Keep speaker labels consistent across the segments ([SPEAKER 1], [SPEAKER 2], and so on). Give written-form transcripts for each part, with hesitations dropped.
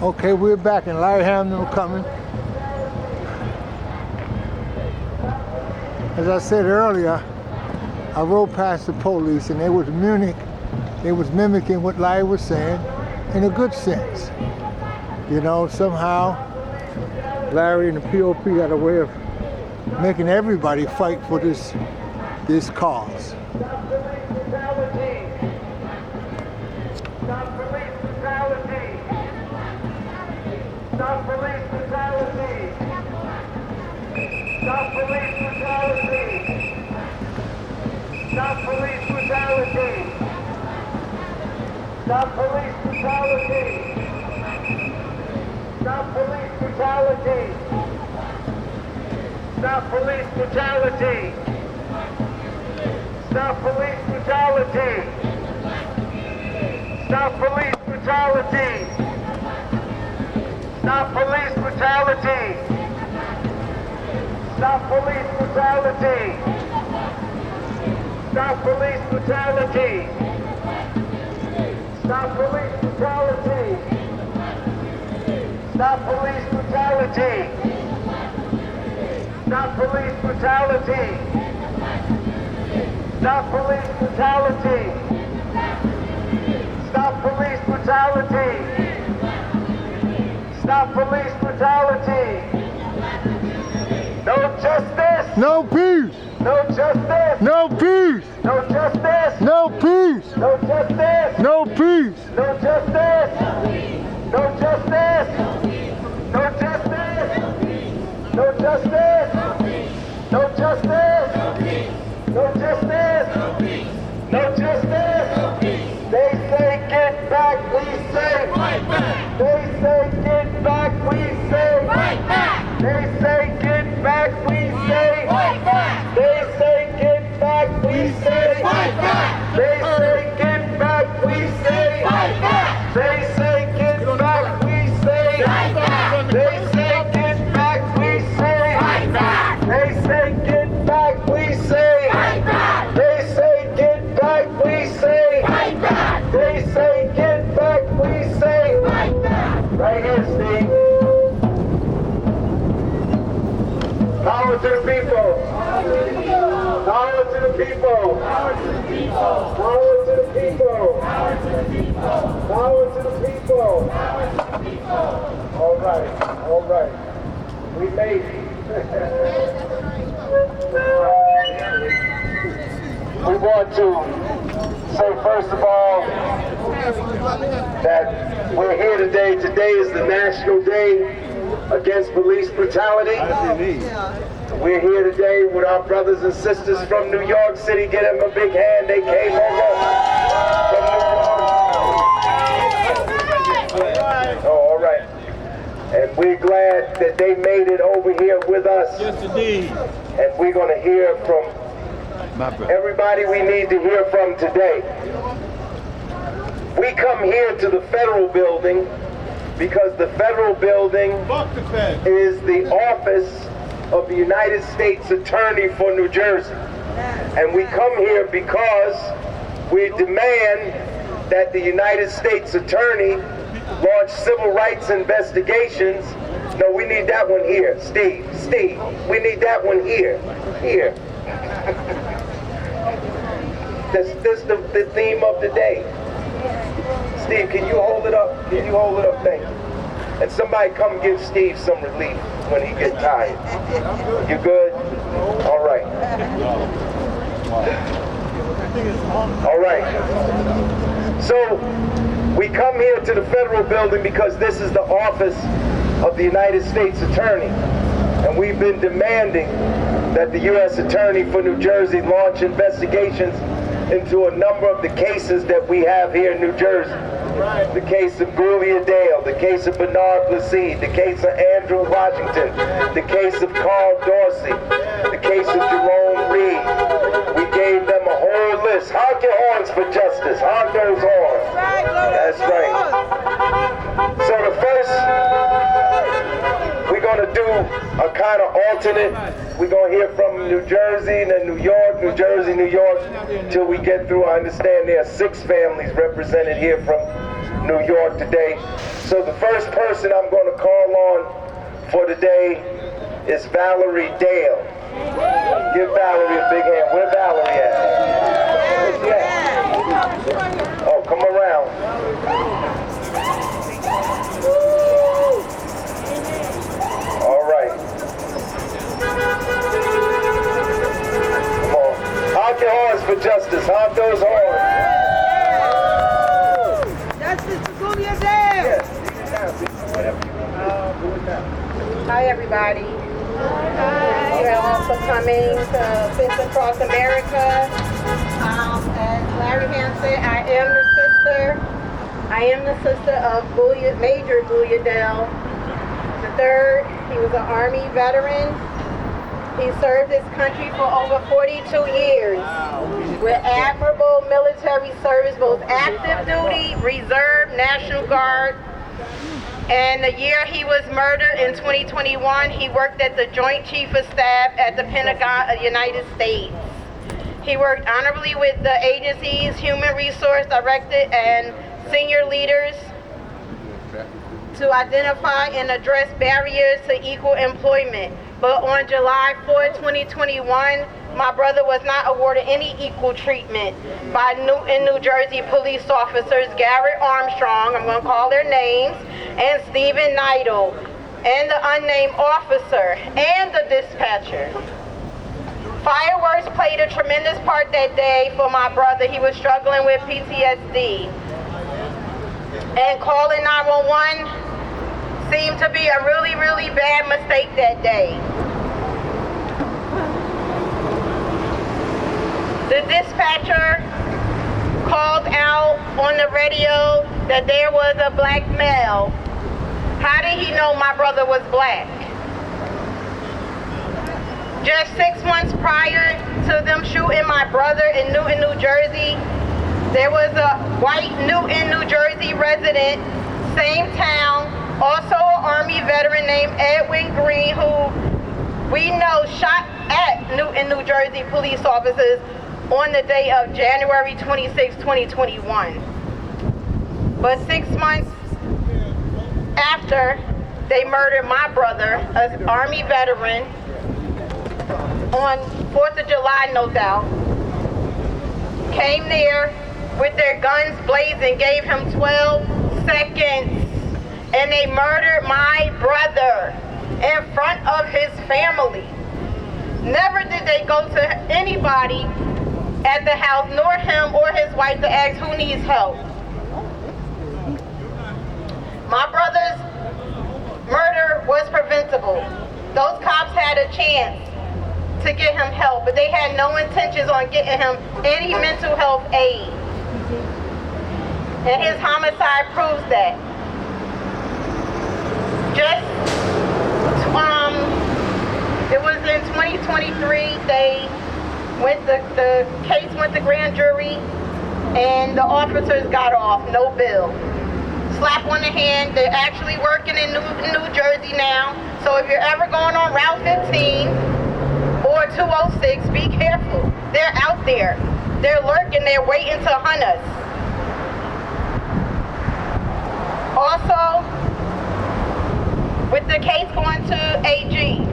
[SPEAKER 1] Okay, we're back and Larry Hamlin are coming. As I said earlier, I rode past the police and they was mimicking what Larry was saying in a good sense. You know, somehow Larry and the POP got a way of making everybody fight for this cause.
[SPEAKER 2] Stop police brutality! Stop police brutality! Stop police brutality! Stop police brutality! Stop police brutality! Stop police brutality! Stop police brutality! Stop police brutality! Stop police brutality! Stop police brutality! Stop police brutality! Stop police brutality! Stop police brutality! Stop police brutality! Stop police brutality! Stop police brutality! Stop police brutality! Stop police brutality! No justice!
[SPEAKER 1] No peace!
[SPEAKER 2] No justice!
[SPEAKER 1] No peace!
[SPEAKER 2] No justice!
[SPEAKER 1] No peace!
[SPEAKER 2] No justice!
[SPEAKER 1] No peace!
[SPEAKER 2] No justice! No justice! No justice! No justice! No justice! No justice! No justice! They say get back, we say fight back. They say get back, we say fight back. They say get back, we say fight back. They say get back, we say fight back. They say get back, we say fight back. They say get back, we say fight back. They say get back, we say fight back. They say get back, we say fight back. They say get back, we say fight back. They say get back, we say fight back. Right here, Steve. Power to the people. Power to the people. Power to the people. Power to the people. Power to the people. Power to the people. Power to the people. All right. All right. We made it. We want to say, first of all, that we're here today. Today is the National Day Against Police Brutality. We're here today with our brothers and sisters from New York City. Give them a big hand. They came over from New York. Oh, all right. And we're glad that they made it over here with us.
[SPEAKER 3] Yes, indeed.
[SPEAKER 2] And we're going to hear from everybody we need to hear from today. We come here to the federal building because the federal building is the office of the United States Attorney for New Jersey. And we come here because we demand that the United States Attorney launch civil rights investigations. No, we need that one here. Steve, we need that one here. Here. This is the theme of the day. Steve, can you hold it up? Can you hold it up? Thank you. And somebody come give Steve some relief when he gets tired. You good? All right. All right. So we come here to the federal building because this is the office of the United States Attorney. And we've been demanding that the U.S. Attorney for New Jersey launch investigations into a number of the cases that we have here in New Jersey. The case of Corley, the case of Bernard Placide, the case of Andrew Washington, the case of Carl Dorsey, the case of Jerome Reed. We gave them a whole list. Honk your horns for justice. Honk those horns. That's right. So the first, we're going to do a kind of alternate. We're going to hear from New Jersey and then New York, New Jersey, New York, till we get through. I understand there are 6 families represented here from New York today. So the first person I'm going to call on for today is Valerie Dale. Give Valerie a big hand. Where Valerie at? Where's she at? Oh, come around. All right. Come on. Honk your horns for justice. Honk those horns.
[SPEAKER 3] Justice for Julia Dale.
[SPEAKER 2] Yes, whatever you want to do it now.
[SPEAKER 4] Hi, everybody. You're also coming to Fifth Across America. As Larry Ham said, I am the sister of Major Julia Dale III. He was an Army veteran. He served his country for over 42 years with admirable military service, both active duty, reserve, National Guard. And the year he was murdered in 2021, he worked at the Joint Chief of Staff at the Pentagon of the United States. He worked honorably with the agency's Human Resource Director and senior leaders to identify and address barriers to equal employment. But on July 4, 2021, my brother was not awarded any equal treatment by New Jersey police officers Garrett Armstrong, I'm going to call their names, and Stephen Neidel, and the unnamed officer, and the dispatcher. Fireworks played a tremendous part that day for my brother. He was struggling with PTSD. And calling 911 seemed to be a really, really bad mistake that day. The dispatcher called out on the radio that there was a black male. How did he know my brother was black? Just 6 months prior to them shooting my brother in Newton, New Jersey, there was a white Newton, New Jersey resident, same town, also an Army veteran named Edwin Green, who we know shot at Newton, New Jersey police officers on the day of January 26, 2021. But 6 months after they murdered my brother, an Army veteran, on 4th of July, no doubt, came there with their guns blazing, gave him 12 seconds, and they murdered my brother in front of his family. Never did they go to anybody at the house, nor him or his wife, to ask who needs help. My brother's murder was preventable. Those cops had a chance to get him help, but they had no intentions on getting him any mental health aid. And his homicide proves that. It was in 2023, the case went to grand jury, and the officers got off, no bill. Slap on the hand, they're actually working in New Jersey now, so if you're ever going on Route 15 or 206, be careful. They're out there. They're lurking, they're waiting to hunt us. Also, with the case going to AG,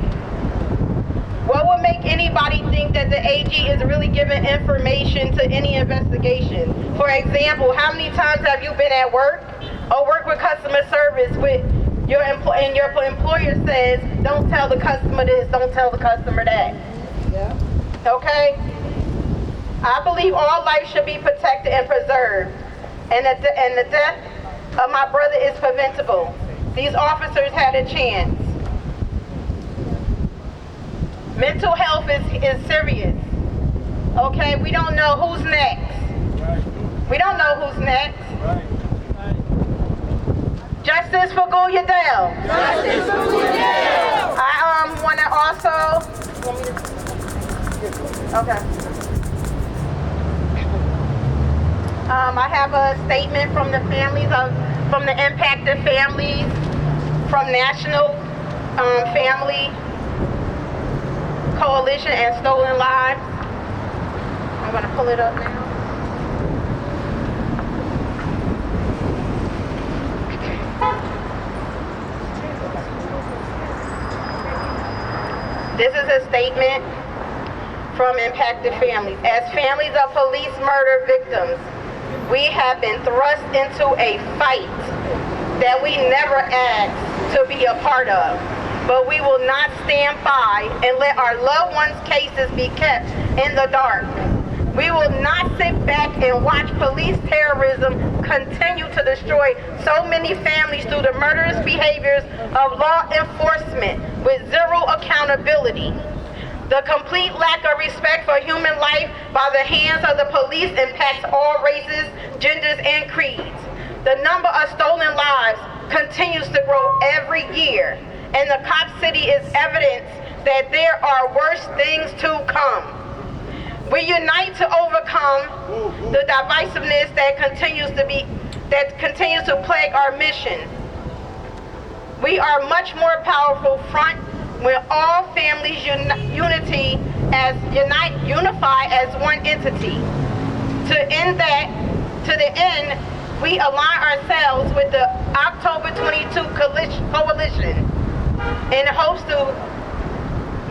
[SPEAKER 4] what would make anybody think that the AG is really giving information to any investigation? For example, how many times have you been at work or work with customer service with your and your employer says, don't tell the customer this, don't tell the customer that? Yeah. Okay? I believe all life should be protected and preserved, and the death of my brother is preventable. These officers had a chance. Mental health is serious. Okay, we don't know who's next. We don't know who's next. Justice for Julia Dale. Justice for Julia Dale. I want to also. Okay. I have a statement from the families from the impacted families, from National Family Coalition and Stolen Lives. I'm going to pull it up now. a statement from impacted families. As families of police murder victims, we have been thrust into a fight that we never asked to be a part of. But we will not stand by and let our loved ones' cases be kept in the dark. We will not sit back and watch police terrorism continue to destroy so many families through the murderous behaviors of law enforcement with zero accountability. The complete lack of respect for human life by the hands of the police impacts all races, genders, and creeds. The number of stolen lives continues to grow every year, and the cop city is evidence that there are worse things to come. We unite to overcome the divisiveness that continues to plague our mission. We are much more powerful front when all families unify as one entity. To the end, we align ourselves with the October 22 coalition in hopes to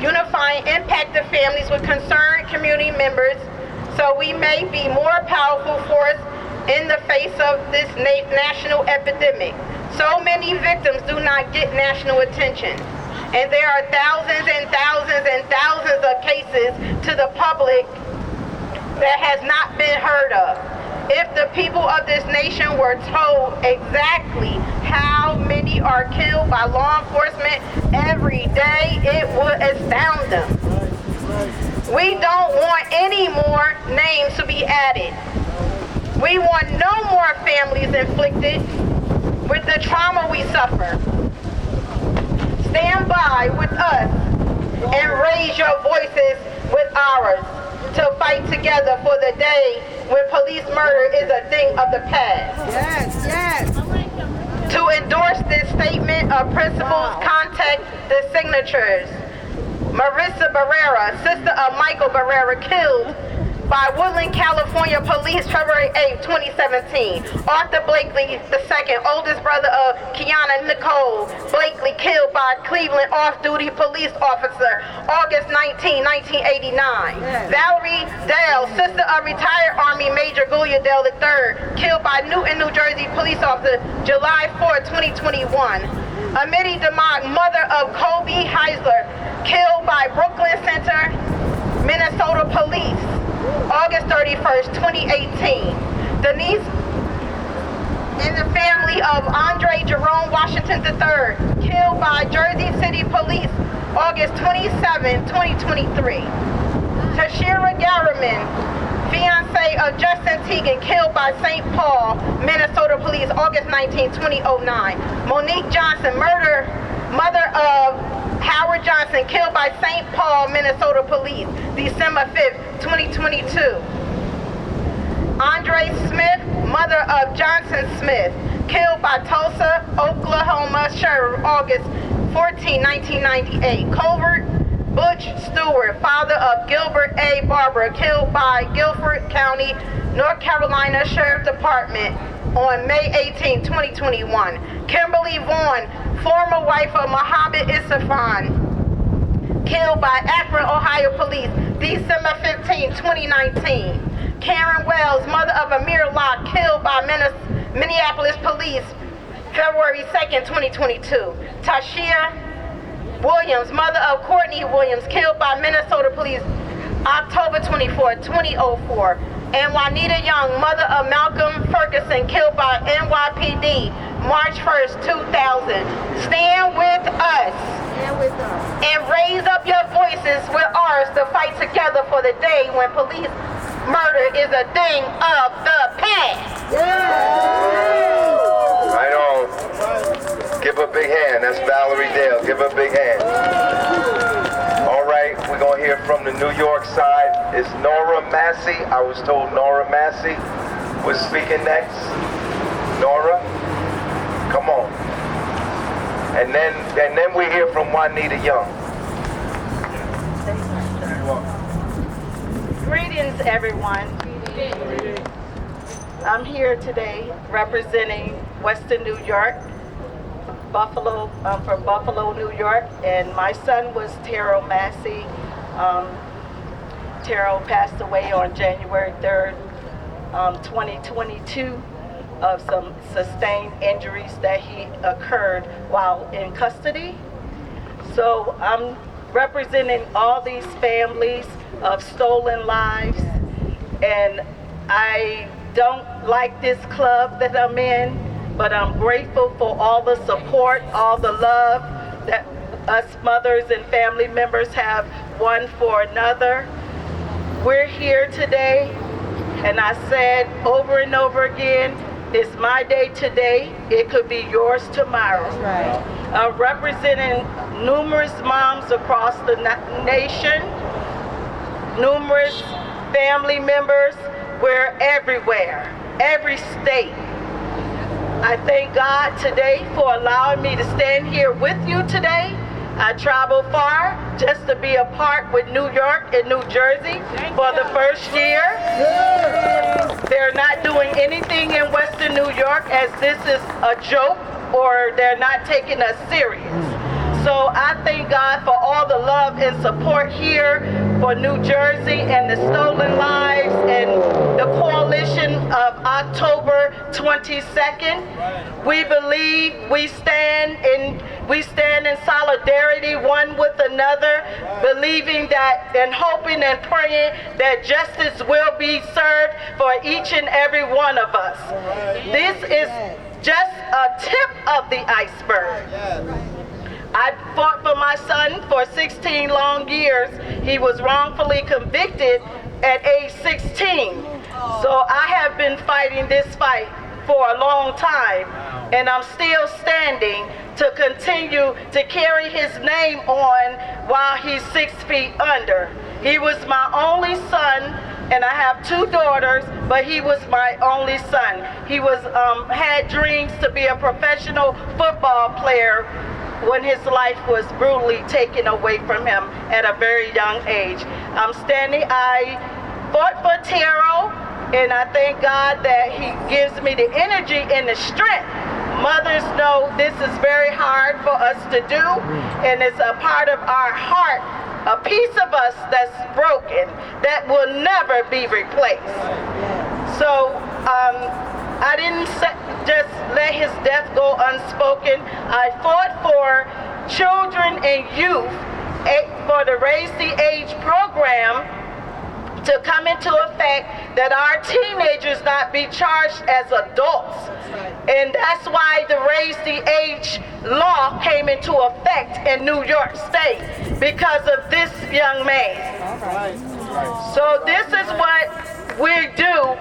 [SPEAKER 4] unify impacted families with concerned community members so we may be more powerful force in the face of this national epidemic. So many victims do not get national attention, and there are thousands and thousands and thousands of cases to the public that has not been heard of. If the people of this nation were told exactly how many are killed by law enforcement every day, it would astound them. We don't want any more names to be added. We want no more families inflicted with the trauma we suffer. Stand by with us and raise your voices with ours to fight together for the day when police murder is a thing of the past.
[SPEAKER 3] Yes, yes.
[SPEAKER 4] To endorse this statement of principles, contact the signatures. Marissa Barrera, sister of Michael Barrera, killed by Woodland, California police February 8, 2017. Arthur Blakely II, oldest brother of Kiana Nicole Blakely, killed by Cleveland off-duty police officer August 19, 1989. Yes. Valerie Dale, sister of retired Army Major Gulia Dale III, killed by Newton, New Jersey police officer July 4, 2021. Amity DeMott, mother of Kobe Heisler, killed by Brooklyn Center, Minnesota police, August 31st, 2018. Denise and the family of Andre Jerome Washington III, killed by Jersey City police, August 27, 2023. Tashira Garriman, fiance of Justin Teagan, killed by St. Paul, Minnesota police, August 19, 2009. Monique Johnson, mother of Howard Johnson, killed by St. Paul, Minnesota police, December 5th, 2022. Andre Smith, mother of Johnson Smith, killed by Tulsa, Oklahoma sheriff, August 14, 1998. Colbert Butch Stewart, father of Gilbert A. Barber, killed by Guilford County, North Carolina Sheriff Department on May 18, 2021. Kimberly Vaughn, former wife of Mohammed Isafan, killed by Akron, Ohio police, December 15, 2019. Karen Wells, mother of Amir Locke, killed by Minneapolis police, February 2nd, 2022. Tashia Williams, mother of Courtney Williams, killed by Minnesota police, October 24, 2004. And Wanita Young, mother of Malcolm Ferguson, killed by NYPD, March 1st, 2000. Stand with us.
[SPEAKER 3] Stand with us.
[SPEAKER 4] And raise up your voices with ours to fight together for the day when police murder is a thing of the past.
[SPEAKER 3] Yes.
[SPEAKER 2] Right on. Give her a big hand. That's Valerie Dale. Give her a big hand. All right, we're going to hear from the New York side. It's Nora Massey. I was told Nora Massey was speaking next. Nora, come on. And then we hear from Wanita Young.
[SPEAKER 5] Greetings, everyone. I'm here today representing Western New York. Buffalo, from Buffalo, New York, and my son was Terrell Massey. Terrell passed away on January 3rd, 2022 of some sustained injuries that he occurred while in custody. So I'm representing all these families of stolen lives, and I don't like this club that I'm in, but I'm grateful for all the support, all the love that us mothers and family members have one for another. We're here today, and I said over and over again, it's my day today, it could be yours tomorrow.
[SPEAKER 3] Right.
[SPEAKER 5] I'm representing numerous moms across the nation, numerous family members. We're everywhere, every state. I thank God today for allowing me to stand here with you today. I traveled far just to be a part with New York and New Jersey for the first year. They're not doing anything in Western New York as this is a joke, or they're not taking us serious. So I thank God for all the love and support here for New Jersey and the Stolen Lives and the coalition of October 22nd. We believe we stand in solidarity one with another, believing that and hoping and praying that justice will be served for each and every one of us. This is just a tip of the iceberg. I fought for my son for 16 long years. He was wrongfully convicted at age 16. So I have been fighting this fight for a long time, and I'm still standing to continue to carry his name on while he's 6 feet under. He was my only son, and I have 2 daughters, but he was my only son. He had dreams to be a professional football player when his life was brutally taken away from him at a very young age. I fought for Terrell, and I thank God that he gives me the energy and the strength. Mothers know this is very hard for us to do, and it's a part of our heart, a piece of us that's broken, that will never be replaced. So I didn't just let his death go unspoken. I fought for children and youth for the Raise the Age program to come into effect, that our teenagers not be charged as adults. And that's why the Raise the Age law came into effect in New York State, because of this young man. So this is what we do.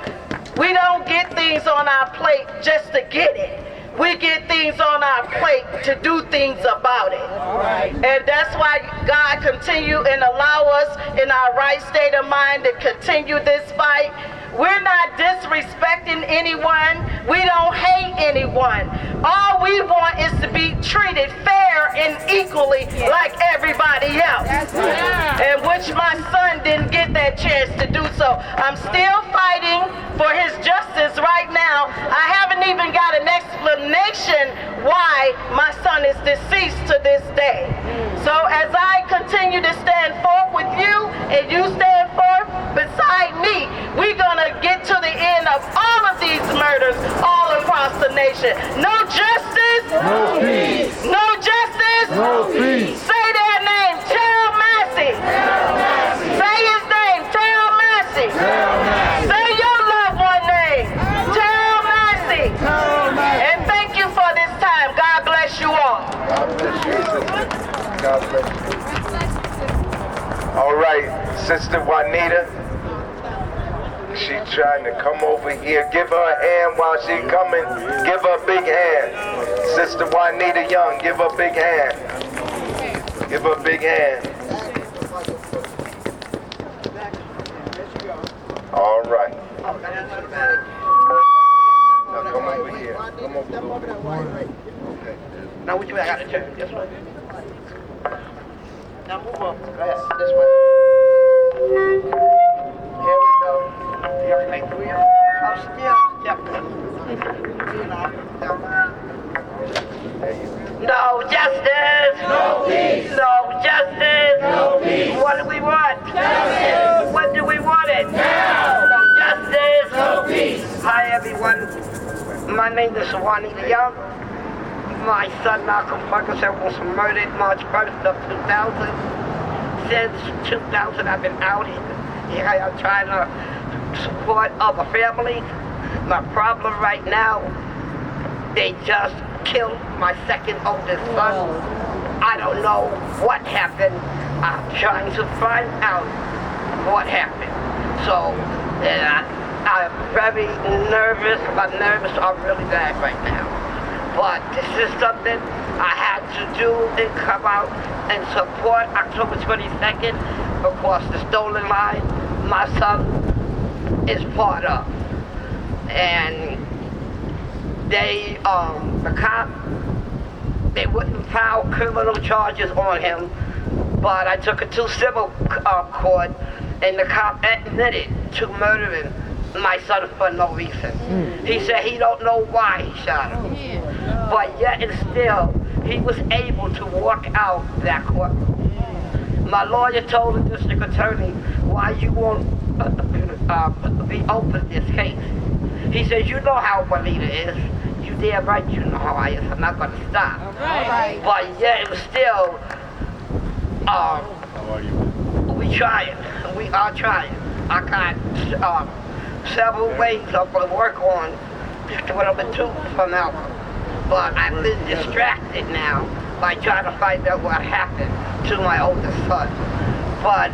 [SPEAKER 5] We don't get things on our plate just to get it. We get things on our plate to do things about it. And that's why God continue and allow us in our right state of mind to continue this fight. We're not disrespecting anyone. We don't hate anyone. All we want is to be treated fair and equally like everybody else. And which my son didn't get that chance to do so. I'm still fighting for his justice right now. I haven't even got an explanation why my son is deceased to this day. So as I continue to stand forth with you, and you stand forth beside me, we're gonna get to the end of all of these murders all across the nation. No justice,
[SPEAKER 1] No peace.
[SPEAKER 5] no justice,
[SPEAKER 1] No peace.
[SPEAKER 5] Say their name, Terrell Massey. Say his name, Terrell Massey. Say your loved one name, Terrell Massey. And thank you for this time. God bless you all.
[SPEAKER 2] God bless you. God bless you. All right, Sister Wanita. She trying to come over here. Give her a hand while she coming. Give her a big hand. Sister Wanita Young, give her a big hand. Give her a big hand. All right. Now come over here. Come over here. Okay.
[SPEAKER 5] Now which way I gotta turn? This way? Now move up. Go ahead. This way. Here we go. Everything through here. I'm still stepping. You know. No justice. No peace. No justice. No peace. What do we want? Justice. When do we want it? Now. No justice. No peace. Hi everyone. My name is Wanita Young. My son Malcolm Ferguson was murdered March 1st of 2000. Since 2000 I've been out here. I'm trying to support other families. My problem right now, they just killed my second oldest son. I don't know what happened. I'm trying to find out what happened. So I'm very nervous. My nerves are really bad right now. But this is something I had to do and come out and support October 22nd across the stolen line my son is part of. And they, the cop, they wouldn't file criminal charges on him, but I took it to civil court, and the cop admitted to murdering my son for no reason. He said he don't know why he shot him, but yet and still, he was able to walk out that courtroom. My lawyer told the district attorney, why you won't be open this case? He says, you know how Wanita is. You damn right you know how I is. I'm not going to stop. Right. But yet and still, we trying. We are trying. I got several ways I'm going to work on what I'm going to do for Malcolm. But I've been distracted now by trying to find out what happened to my oldest son. But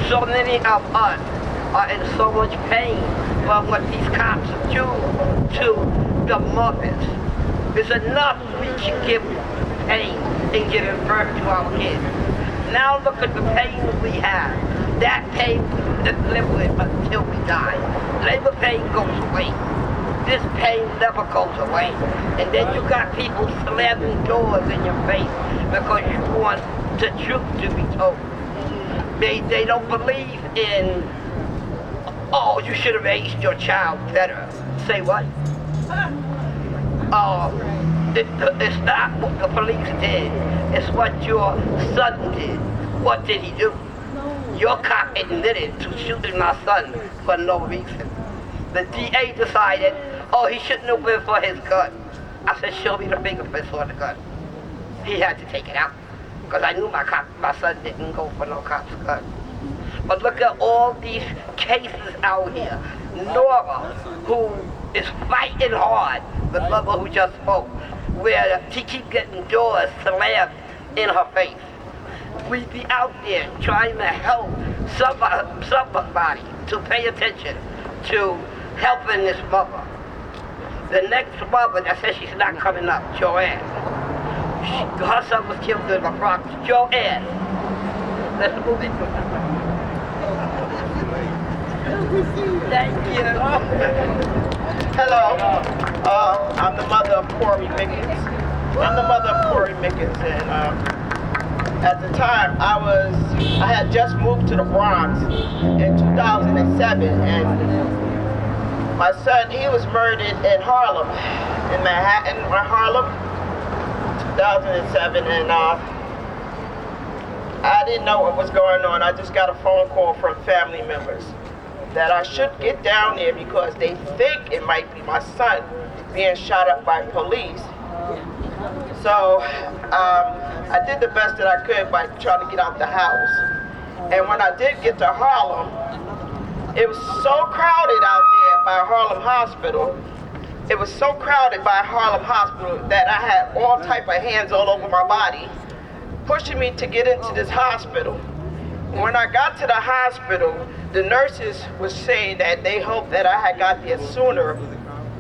[SPEAKER 5] so many of us are in so much pain from what these cops do to the mothers. It's enough we can give pain and give birth to our kids. Now look at the pain we have. That pain we live with until we die. Labor pain goes away. This pain never goes away. And then you got people slamming doors in your face because you want the truth to be told. They don't believe in, oh, you should have raised your child better. Say what? It's not what the police did. It's what your son did. What did he do? Your cop admitted to shooting my son for no reason. The DA decided, oh, he shouldn't have went for his gun. I said, show me the fingerprints on the gun. He had to take it out because I knew my son didn't go for no cop's gun. But look at all these cases out here. Nora, who is fighting hard, the mother who just spoke, where she keeps getting doors slammed in her face. We be out there trying to help somebody to pay attention to helping this mother. The next mother that says she's not coming up, Joanne. Her son was killed in the Bronx. Joanne. Let's move it. Thank you.
[SPEAKER 6] Hello. I'm the mother of Corley Mickens. And at the time I had just moved to the Bronx in 2007, and my son, he was murdered in Harlem, in Manhattan, or Harlem, 2007, and I didn't know what was going on. I just got a phone call from family members that I should get down there because they think it might be my son being shot up by police. So I did the best that I could by trying to get out the house. And when I did get to Harlem, it was so crowded out there by Harlem Hospital. It was so crowded by Harlem Hospital that I had all type of hands all over my body, pushing me to get into this hospital. When I got to the hospital, the nurses were saying that they hoped that I had got there sooner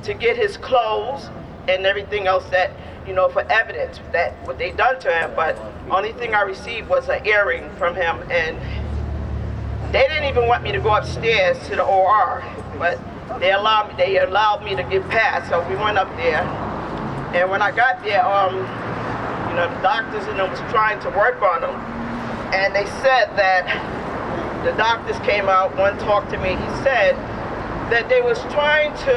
[SPEAKER 6] to get his clothes and everything else that, you know, for evidence that what they done to him, but only thing I received was an earring from him, and they didn't even want me to go upstairs to the OR, but they allowed me to get past, so we went up there. And when I got there, you know, the doctors and them was trying to work on him, and they said that the doctors came out, one talked to me, he said that they was trying to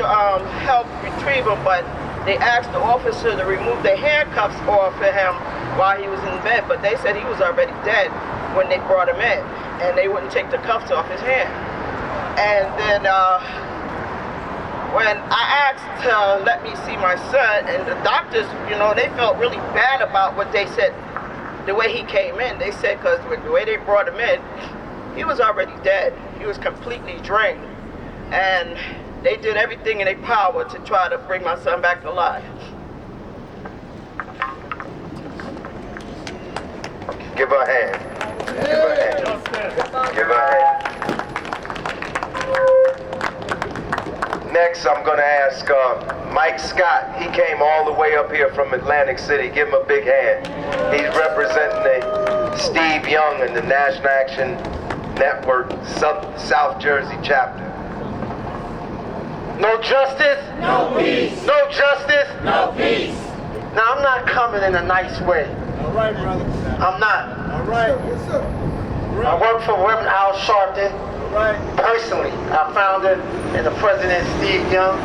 [SPEAKER 6] help retrieve him, but they asked the officer to remove the handcuffs off of him while he was in bed, but they said he was already dead when they brought him in, and they wouldn't take the cuffs off his hand. And then when I asked to let me see my son, and the doctors, you know, they felt really bad about what they said, the way he came in. They said because the way they brought him in, he was already dead. He was completely drained. And they did everything in their power to try to bring my son back to life.
[SPEAKER 2] Give her a hand. Give her a hand. Give her a hand. Next, I'm going to ask Mike Scott. He came all the way up here from Atlantic City. Give him a big hand. He's representing the Steve Young and the National Action Network South Jersey chapter. No justice?
[SPEAKER 7] No peace.
[SPEAKER 2] No justice?
[SPEAKER 7] No peace.
[SPEAKER 2] Now, I'm not coming in a nice way.
[SPEAKER 7] All right, brother.
[SPEAKER 2] I'm not.
[SPEAKER 7] All right.
[SPEAKER 2] I work for Reverend Al Sharpton.
[SPEAKER 7] All right.
[SPEAKER 2] Personally, I founded and the president, Steve Young.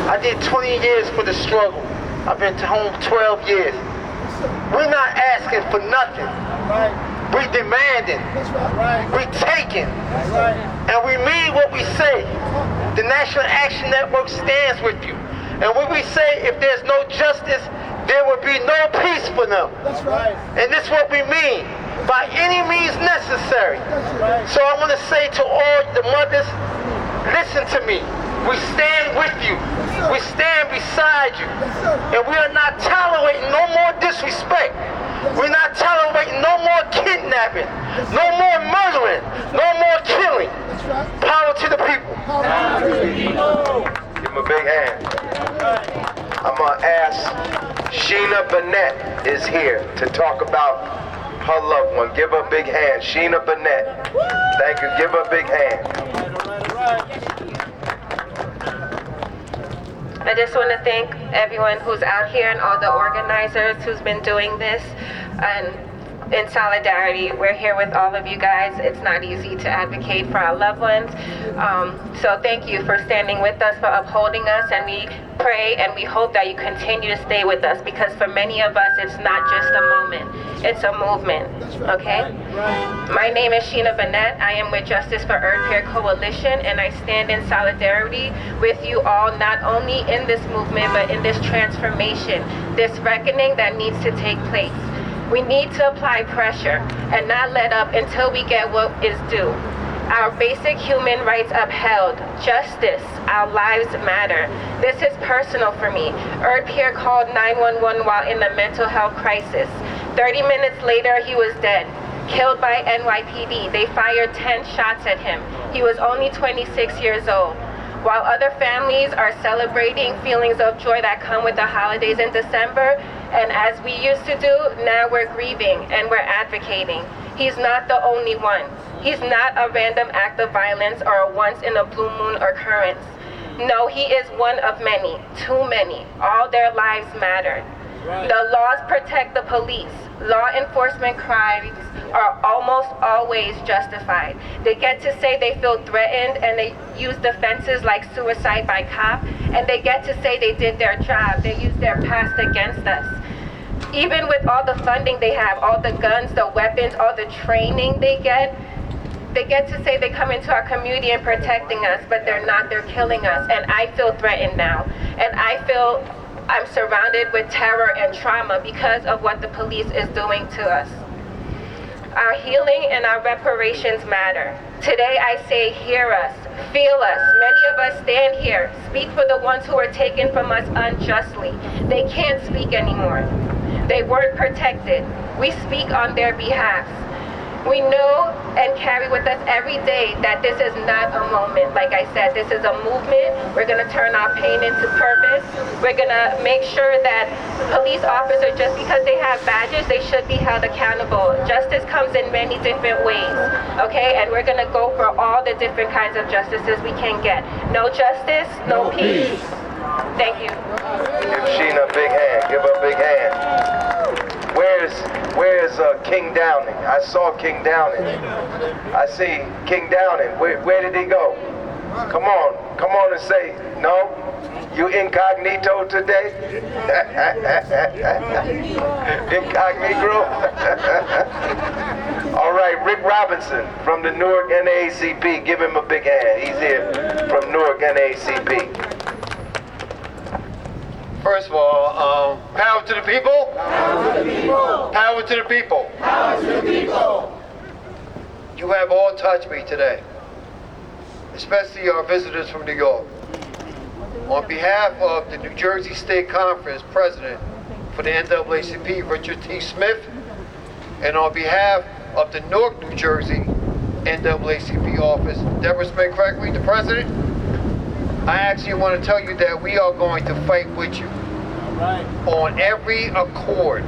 [SPEAKER 2] I did 20 years for the struggle. I've been to home 12 years. We're not asking for nothing.
[SPEAKER 7] All right.
[SPEAKER 2] We demanding.
[SPEAKER 7] All right.
[SPEAKER 2] We taking.
[SPEAKER 7] All right.
[SPEAKER 2] And we mean what we say. The National Action Network stands with you. And when we say if there's no justice, there will be no peace for them.
[SPEAKER 7] That's right.
[SPEAKER 2] And this is what we mean. By any means necessary.
[SPEAKER 7] That's right.
[SPEAKER 2] So I want to say to all the mothers, listen to me. We stand with you. We stand beside you. And we are not tolerating no more disrespect. We're not tolerating no more kidnapping, no more murdering, no more killing. Power to the people. Give them a big hand. I'm going to ask Sheena Banette is here to talk about her loved one. Give her a big hand. Sheena Banette. Thank you. Give her a big hand.
[SPEAKER 8] I just want to thank everyone who's out here and all the organizers who's been doing this. And in solidarity, we're here with all of you guys. It's not easy to advocate for our loved ones. So thank you for standing with us, for upholding us, and we pray and we hope that you continue to stay with us, because for many of us, it's not just a moment, it's a movement, okay? My name is Sheena Banette. I am with Justice for Earth Care Coalition, and I stand in solidarity with you all, not only in this movement, but in this transformation, this reckoning that needs to take place. We need to apply pressure and not let up until we get what is due. Our basic human rights upheld, justice, our lives matter. This is personal for me. Erd Pierre called 911 while in a mental health crisis. 30 minutes later, he was dead, killed by NYPD. They fired 10 shots at him. He was only 26 years old. While other families are celebrating feelings of joy that come with the holidays in December, and as we used to do, now we're grieving and we're advocating. He's not the only one. He's not a random act of violence or a once-in-a-blue moon occurrence. No, he is one of many, too many. All their lives matter. The laws protect the police. Law enforcement crimes are almost always justified. They get to say they feel threatened and they use defenses like suicide by cop, and they get to say they did their job. They use their past against us. Even with all the funding they have, all the guns, the weapons, all the training they get to say they come into our community and protecting us, but they're not, they're killing us. And I feel threatened now. And I feel I'm surrounded with terror and trauma because of what the police is doing to us. Our healing and our reparations matter. Today I say, hear us, feel us. Many of us stand here, speak for the ones who were taken from us unjustly. They can't speak anymore. They weren't protected. We speak on their behalf. We know and carry with us every day that this is not a moment. Like I said, this is a movement. We're going to turn our pain into purpose. We're going to make sure that police officers, just because they have badges, they should be held accountable. Justice comes in many different ways, okay? And we're going to go for all the different kinds of justices we can get. No justice, no peace. Thank you.
[SPEAKER 2] Give Sheena a big hand. Give her a big hand. Where's King Downey? I saw King Downey. I see King Downey. Where did he go? Come on and say no. You incognito today? Incognito? All right, Rick Robinson from the Newark NAACP. Give him a big hand. He's here from Newark NAACP.
[SPEAKER 7] First of all, power to the people. Power to the people. Power to the people. Power to the people. You have all touched me today, especially our visitors from New York. On behalf of the New Jersey State Conference President for the NAACP, Richard T. Smith, and on behalf of the Newark, New Jersey NAACP office, Deborah Smith Crackley, the President, I actually want to tell you that we are going to fight with you on every accord.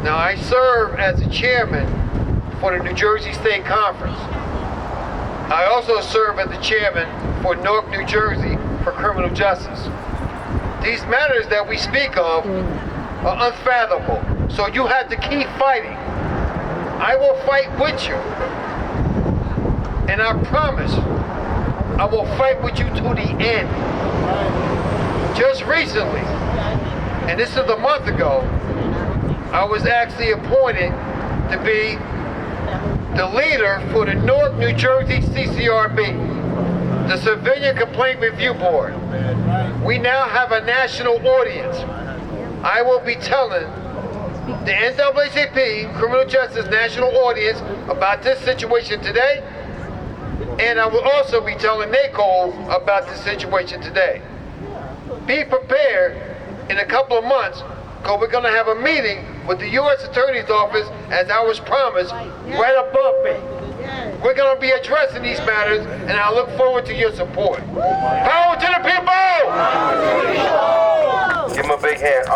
[SPEAKER 7] Now, I serve as the chairman for the New Jersey State Conference. I also serve as the chairman for Newark, New Jersey for criminal justice. These matters that we speak of are unfathomable, so you have to keep fighting. I will fight with you, and I promise I will fight with you to the end. Just recently, and this is a month ago, I was actually appointed to be the leader for the Newark, New Jersey CCRB, the Civilian Complaint Review Board. We now have a national audience. I will be telling the NAACP Criminal Justice National Audience about this situation today, and I will also be telling NACO about this situation today. Be prepared in a couple of months, because we're going to have a meeting with the U.S. Attorney's Office, as I was promised, right above me. We're going to be addressing these matters, and I look forward to your support. Power to the people!
[SPEAKER 2] Give him a big hand.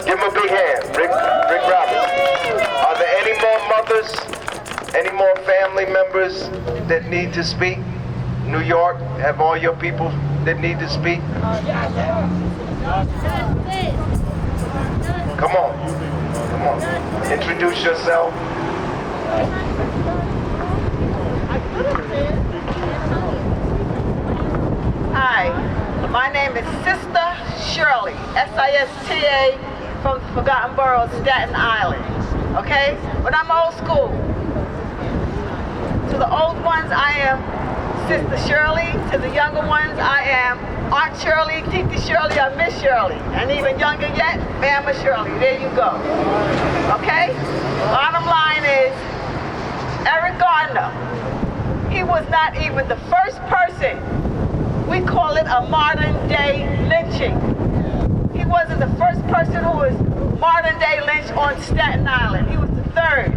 [SPEAKER 2] Give him a big hand, Rick Robinson. Are there any more mothers, any more family members that need to speak? New York, have all your people that need to speak? Come on. Come on. Introduce yourself.
[SPEAKER 5] Hi, my name is Sister Shirley, S-I-S-T-A, from Forgotten Borough, Staten Island. Okay? But I'm old school. To the old ones, I am Sister Shirley. To the younger ones, I am Aunt Shirley, Titi Shirley, or Miss Shirley. And even younger yet, Mama Shirley. There you go. Okay? Bottom line is, Eric Gardner, he was not even the first person. We call it a modern day lynching. He wasn't the first person who was modern day lynched on Staten Island. He was the third.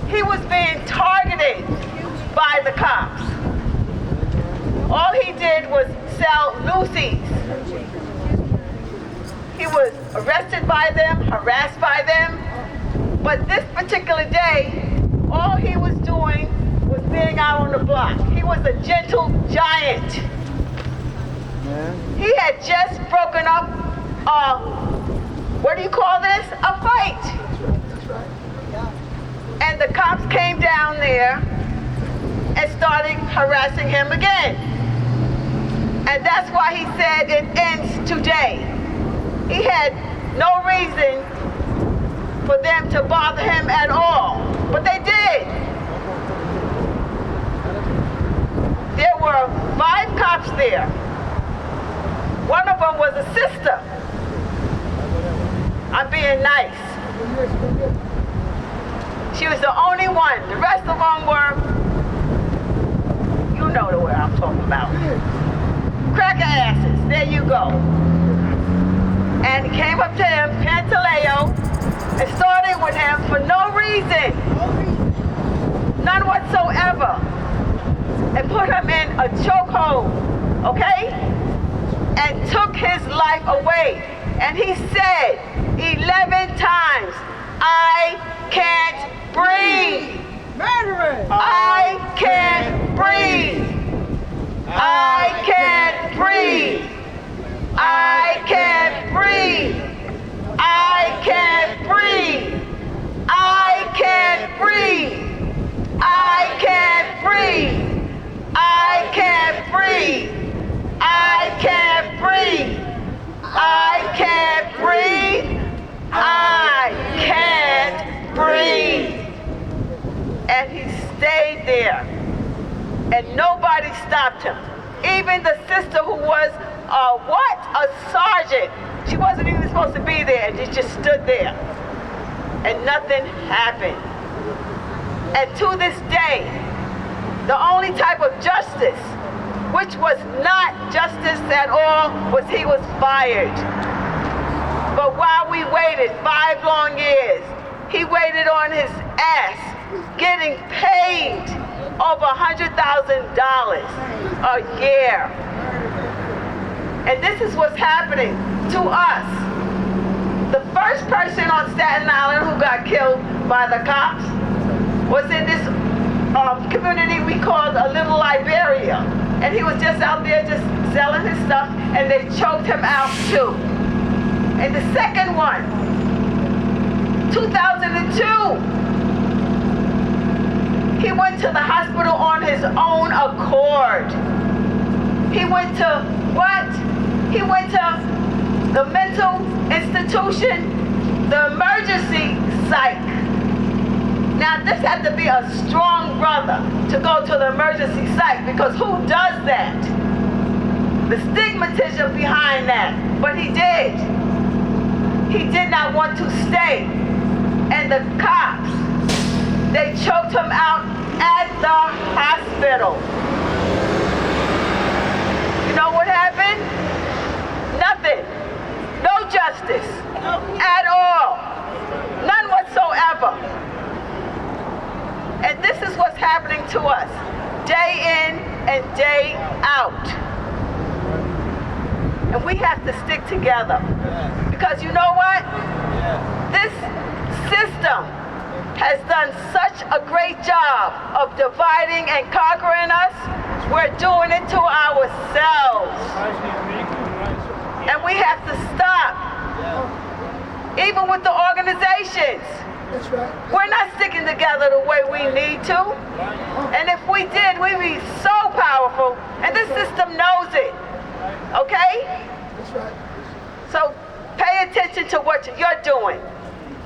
[SPEAKER 5] He was being targeted by the cops. All he did was sell loosies. He was arrested by them, harassed by them, but this particular day, all he was doing was being out on the block. He was a gentle giant. He had just broken up what do you call this? A fight. And the cops came down there and started harassing him again. And that's why he said it ends today. He had no reason for them to bother him at all, but they did. There were 5 cops there. One of them was a sister. I'm being nice. She was the only one. The rest of them were, you know the word I'm talking about. Cracker asses, there you go. And he came up to him, Pantaleo, and started with him for no reason. None whatsoever. And put him in a chokehold, okay? And took his life away. And he said 11 times, I can't breathe. Murderers! I can't breathe. I can't breathe. I can't breathe. I can't breathe. I can't breathe. I can't breathe. I can't breathe. I can't breathe. stayed there, and nobody stopped him. Even the sister who was a sergeant, she wasn't even supposed to be there, and she just stood there, and nothing happened. And to this day, the only type of justice, which was not justice at all, was he was fired. But while we waited 5 long years, he waited on his ass, getting paid over $100,000 a year. And this is what's happening to us. The first person on Staten Island who got killed by the cops was in this community we called a Little Liberia. And he was just out there just selling his stuff, and they choked him out too. And the second one, 2002, he went to the hospital on his own accord. He went to what? He went to the mental institution, the emergency psych. Now this had to be a strong brother to go to the emergency psych, because who does that? The stigmatism behind that, but he did. He did not want to stay. And the cops, they choked him out at the hospital. You know what happened? Nothing. No justice at all. None whatsoever. And this is what's happening to us, day in and day out. And we have to stick together. Because you know what? This system has done such a great job of dividing and conquering us. We're doing it to ourselves. And we have to stop. Even with the organizations.
[SPEAKER 1] That's right.
[SPEAKER 5] We're not sticking together the way we need to. And if we did, we'd be so powerful. And this system knows it. Okay?
[SPEAKER 1] That's right.
[SPEAKER 5] So pay attention to what you're doing.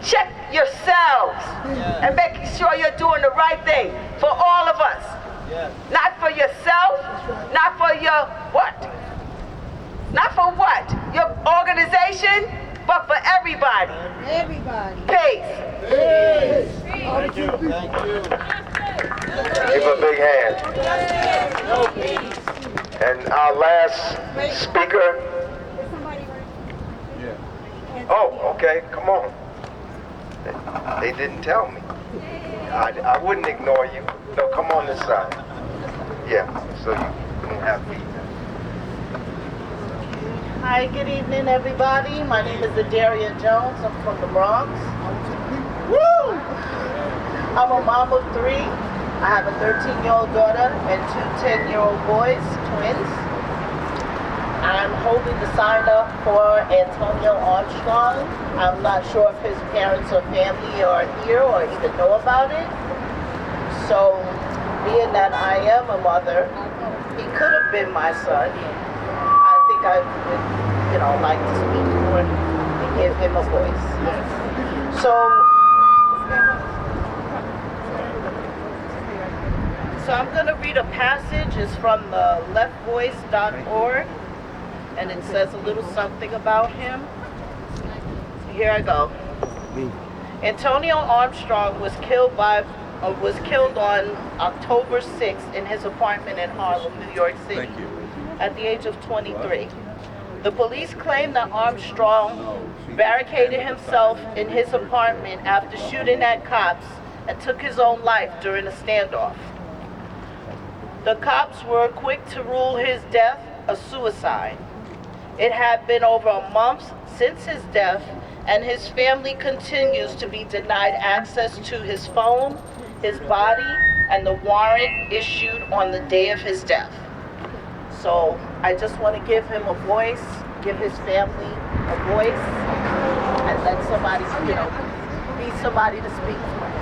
[SPEAKER 5] Check yourselves and make sure you're doing the right thing for all of us. Not for yourself, not for your what? Not for what? Your organization, but for everybody.
[SPEAKER 3] Everybody.
[SPEAKER 5] Peace.
[SPEAKER 7] Thank you. Give a big hand. And our last speaker. Oh, okay, come on. They didn't tell me. I wouldn't ignore you. No, come on this side. Yeah, so you don't have feet.
[SPEAKER 6] Hi, good evening, everybody. My name is Daria Jones. I'm from the Bronx. Woo! I'm a mom of 3. I have a 13-year-old daughter and 2 10-year-old boys, twins. I'm holding the sign up for Antonio Armstrong. I'm not sure if his parents or family are here or even know about it. So, being that I am a mother, he could have been my son. I think I would, like to speak for him and give him a voice. So I'm going to read a passage. It's from the leftvoice.org, and it says a little something about him. Here I go. Antonio Armstrong was killed on October 6th in his apartment in Harlem, New York City, at the age of 23. The police claim that Armstrong barricaded himself in his apartment after shooting at cops and took his own life during a standoff. The cops were quick to rule his death a suicide. It had been over a month since his death, and his family continues to be denied access to his phone, his body, and the warrant issued on the day of his death. So I just want to give him a voice, give his family a voice, and let somebody, be somebody to speak for him.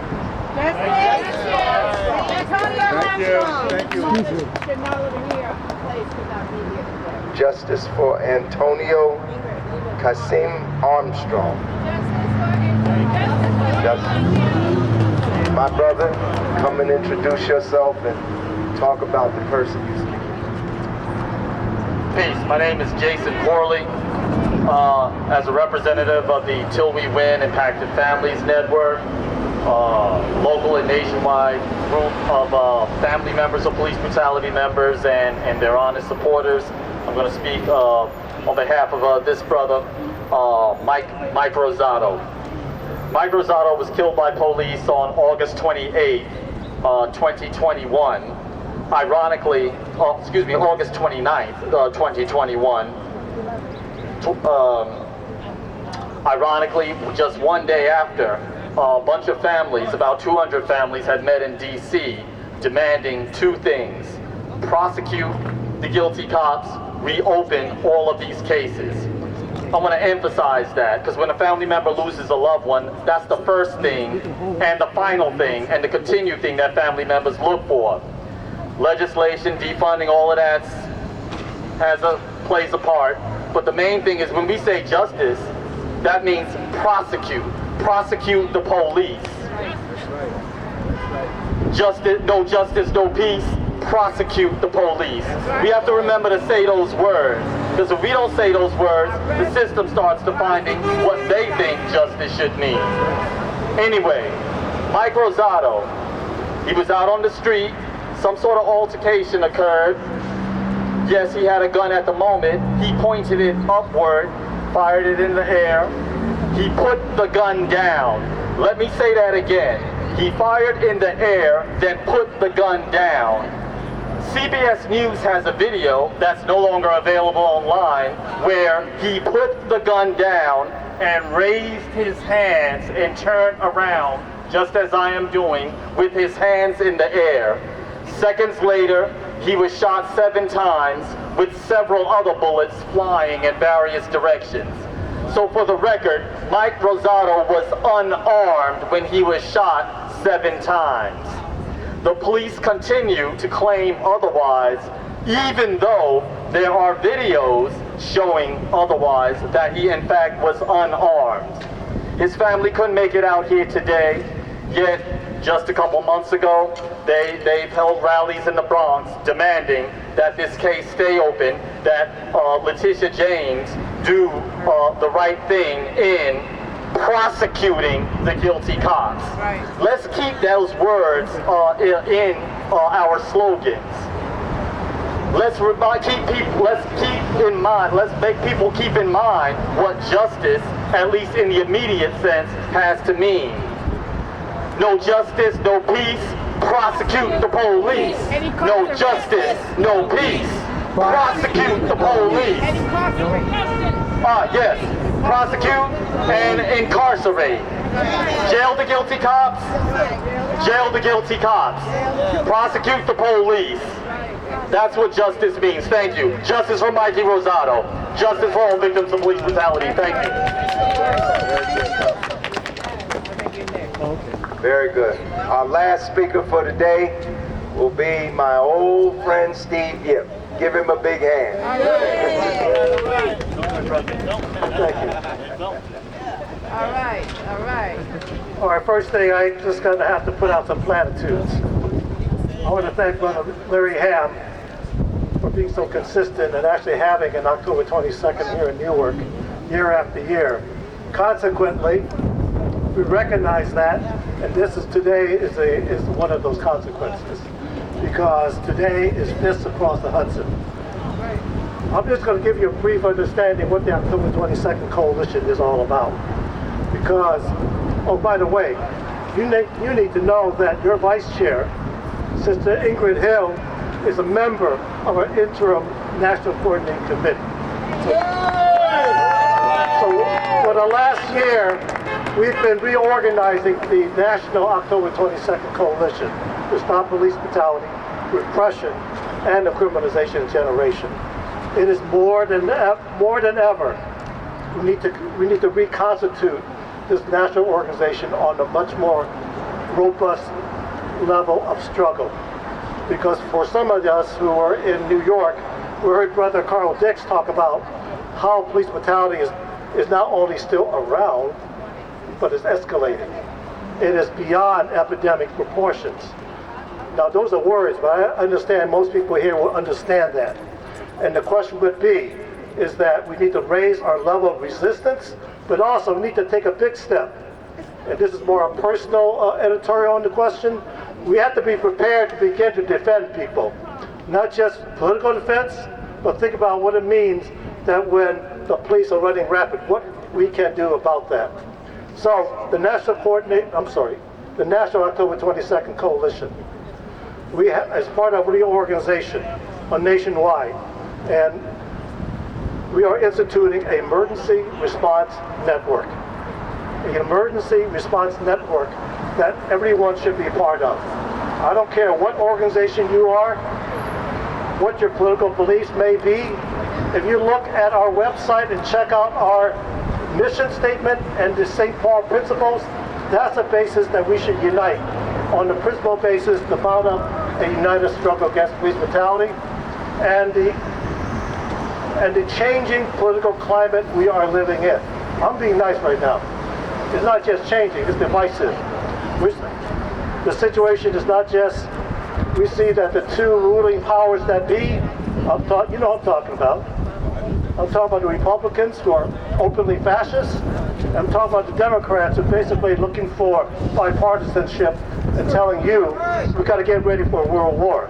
[SPEAKER 7] Justice for Antonio Kasim Armstrong. Justice.
[SPEAKER 2] My brother, come and introduce yourself and talk about the person you speak.
[SPEAKER 9] Peace. My name is Jason Corley. As a representative of the Till We Win Impacted Families Network, local and nationwide group of family members of police brutality members and their honest supporters, I'm going to speak on behalf of this brother, Mike Rosado. Mike Rosado was killed by police on August 28, 2021. Ironically, August 29th, 2021. Ironically, just one day after, a bunch of families, about 200 families, had met in D.C. demanding two things: prosecute the guilty cops, reopen all of these cases. I want to emphasize that, because when a family member loses a loved one, that's the first thing and the final thing and the continued thing that family members look for. Legislation, defunding, all of that plays a part, but the main thing is when we say justice, that means prosecute the police. Justice, no peace, prosecute the police. We have to remember to say those words, because if we don't say those words, the system starts defining what they think justice should mean. Anyway, Mike Rosado, he was out on the street, some sort of altercation occurred. Yes, he had a gun at the moment. He pointed it upward, fired it in the air. He put the gun down. Let me say that again. He fired in the air, then put the gun down. CBS News has a video that's no longer available online where he put the gun down and raised his hands and turned around, just as I am doing, with his hands in the air. Seconds later, he was shot 7 times with several other bullets flying in various directions. So for the record, Mike Rosado was unarmed when he was shot 7 times. The police continue to claim otherwise, even though there are videos showing otherwise, that he in fact was unarmed. His family couldn't make it out here today, yet just a couple months ago, they've held rallies in the Bronx demanding that this case stay open, that Letitia James do the right thing in prosecuting the guilty cops. Right. Let's keep those words in our slogans. Let's make people keep in mind what justice, at least in the immediate sense, has to mean. No justice, no peace, prosecute the police. No justice, no peace, prosecute the police. Yes, prosecute and incarcerate. Jail the guilty cops, jail the guilty cops. Prosecute the police. That's what justice means. Thank you. Justice for Mikey Rosado. Justice for all victims of police brutality. Thank you.
[SPEAKER 2] Very good. Our last speaker for today will be my old friend Steve Yip. Give him a big hand.
[SPEAKER 10] Thank you. All right. All right, first thing, I just going to have to put out some platitudes. I want to thank Brother Larry Ham for being so consistent and actually having an October 22nd here in Newark year after year. Consequently, we recognize that, and today is one of those consequences, because today is Fists Across the Hudson. I'm just going to give you a brief understanding what the October 22nd Coalition is all about. Because, oh, by the way, you need to know that your vice chair, Sister Ingrid Hill, is a member of our interim National Coordinating Committee. So for the last year, we've been reorganizing the National October 22nd Coalition to stop police brutality, repression, and the criminalization of generation. It is more than ever. We need to reconstitute this national organization on a much more robust level of struggle. Because for some of us who are in New York, we heard Brother Carl Dix talk about how police brutality is not only still around, but is escalating. it is beyond epidemic proportions. Now, those are words, but I understand most people here will understand that. And the question would be, is that we need to raise our level of resistance, but also we need to take a big step. And this is more a personal editorial on the question. We have to be prepared to begin to defend people. Not just political defense, but think about what it means that when the police are running rapid, what we can do about that. So the National October 22nd Coalition, we have, as part of reorganization nationwide, and we are instituting an emergency response network. An emergency response network that everyone should be a part of. I don't care what organization you are, what your political beliefs may be. If you look at our website and check out our mission statement and the St. Paul principles, that's a basis that we should unite on the principle basis to mount up a united struggle against police brutality and the changing political climate we are living in. I'm being nice right now. It's not just changing, it's divisive. The situation is not just, we see that the two ruling powers that be, you know what I'm talking about. I'm talking about the Republicans who are openly fascist. I'm talking about the Democrats who are basically looking for bipartisanship and telling you, we've got to get ready for a world war.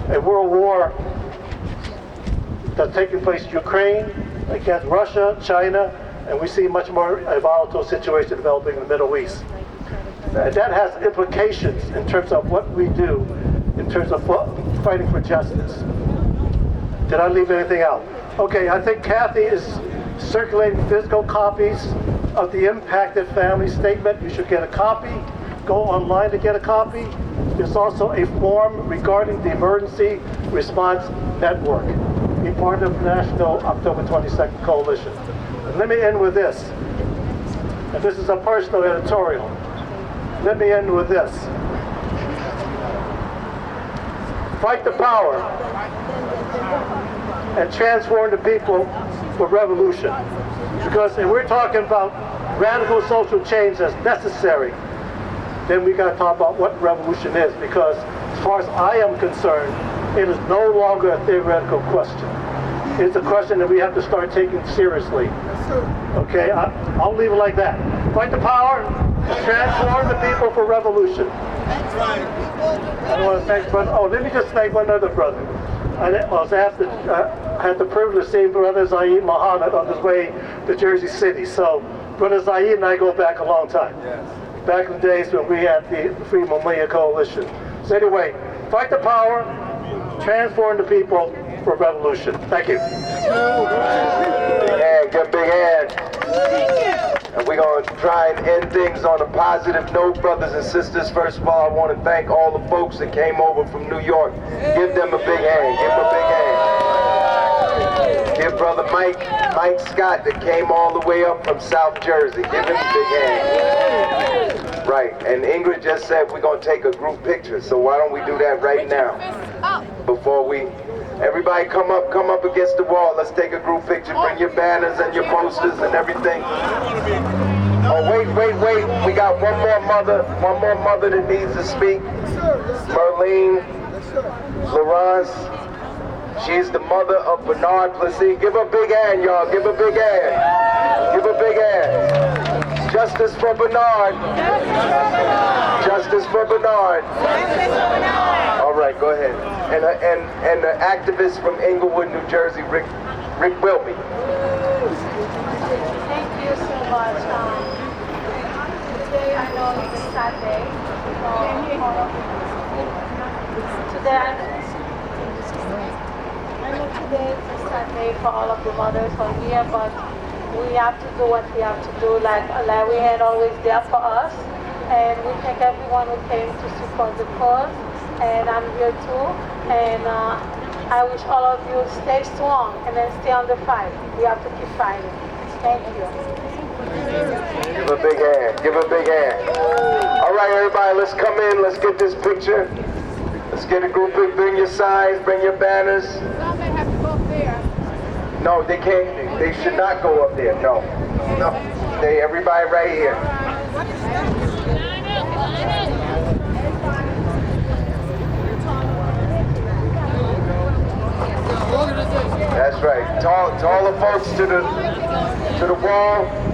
[SPEAKER 10] A world war that's taking place in Ukraine, against Russia, China, and we see much more a volatile situation developing in the Middle East. That has implications in terms of what we do, in terms of fighting for justice. Did I leave anything out? Okay, I think Kathy is circulating physical copies of the Impacted Family Statement. You should get a copy. Go online to get a copy. There's also a form regarding the Emergency Response Network, be part of the National October 22nd Coalition. And let me end with this. And this is a personal editorial. Let me end with this. Fight the power and transform the people for revolution. Because if we're talking about radical social change that's necessary, then we got to talk about what revolution is. Because as far as I am concerned, it is no longer a theoretical question. It's a question that we have to start taking seriously. Okay, I'll leave it like that. Fight the power, transform the people for revolution. That's right. I want to thank brother. Oh, let me just thank one other brother. I had the privilege of seeing Brother Zaid Muhammad on his way to Jersey City. So Brother Zaid and I go back a long time. Yes. Back in the days when we had the Free Millennium Coalition. So anyway, fight the power, transform the people for revolution. Thank you.
[SPEAKER 2] Big hand, give a big hand. And we're going to try and end things on a positive note, brothers and sisters. First of all, I want to thank all the folks that came over from New York. Give them a big hand. Give them a big hand. Give Brother Mike Scott that came all the way up from South Jersey. Give him a big hand. Right, and Ingrid just said we're going to take a group picture, so why don't we do that right now? Before everybody come up against the wall. Let's take a group picture. Bring your banners and your posters and everything. Oh, wait. We got one more mother that needs to speak. Merlene Laurence. She's the mother of Bernard Plessy. Give her a big hand, y'all. Give her a big hand. Give her a big hand. Justice for Bernard. Justice for Bernard. All right, go ahead. And the activist from Englewood, New Jersey, Rick Wilby.
[SPEAKER 4] Thank you so much. Today I know it's a sad day. Today it's a sad day for all of the mothers on here, but we have to do what we have to do. Like we had always there for us, and we thank everyone who came to support the cause. And I'm here too, and I wish all of you stay strong and then stay on the fight. We have to keep fighting. Thank you.
[SPEAKER 2] Give a big hand. Give a big hand. All right, everybody, let's come in. Let's get this picture. Let's get a group pic. Bring your signs. Bring your banners.
[SPEAKER 3] Some may have to go up there.
[SPEAKER 2] No, they can't. They should not go up there. No. Everybody right here.
[SPEAKER 7] right. To all the folks to the wall,